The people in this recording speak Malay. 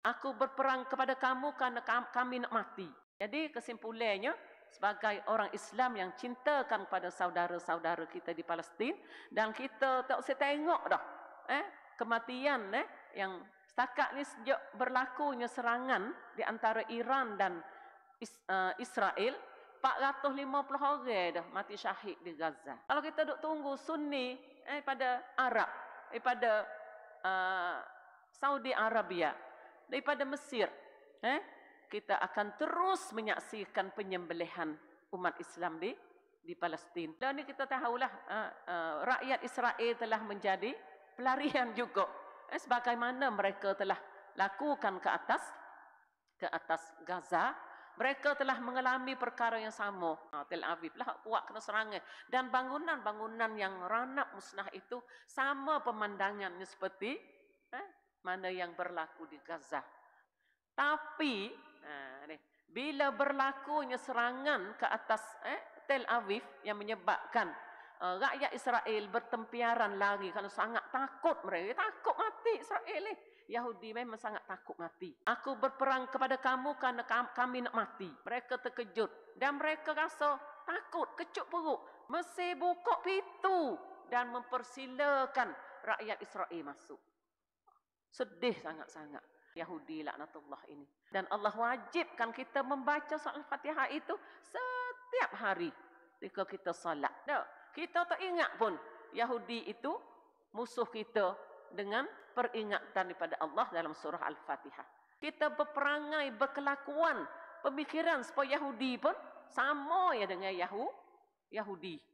Aku berperang kepada kamu kerana kami nak mati. Jadi kesimpulannya, sebagai orang Islam yang cintakan pada saudara-saudara kita di Palestin, dan kita tak usah tengok dah kematian yang setakat ni sejak berlakunya serangan di antara Iran dan Israel, 450 orang dah mati syahid di Gaza. Kalau kita duk tunggu Sunni pada Arab, daripada Saudi Arabia, daripada Mesir, kita akan terus menyaksikan penyembelihan umat Islam di Palestin. Dan ni kita tahulah rakyat Israel telah menjadi pelarian juga, sebagaimana mereka telah lakukan ke atas Gaza. Mereka telah mengalami perkara yang sama. Tel Aviv lah kuat kena serangan, dan bangunan-bangunan yang ranap musnah itu sama pemandangannya seperti mana yang berlaku di Gaza. Tapi bila berlakunya serangan ke atas Tel Aviv yang menyebabkan rakyat Israel bertempiaran lari kerana sangat takut. Mereka takut mati Israel ni. Yahudi memang sangat takut mati. Aku berperang kepada kamu kerana kami nak mati. Mereka terkejut dan mereka rasa takut, kecut perut. Mesir buka pintu dan mempersilakan rakyat Israel masuk. Sedih sangat-sangat Yahudi laknatullah ini. Dan Allah wajibkan kita membaca surah Al-Fatihah itu setiap hari ketika kita salat. Kita tak ingat pun Yahudi itu musuh kita dengan peringatan daripada Allah dalam surah Al-Fatihah. Kita berperangai, berkelakuan, pemikiran supaya Yahudi pun sama ya dengan Yahudi.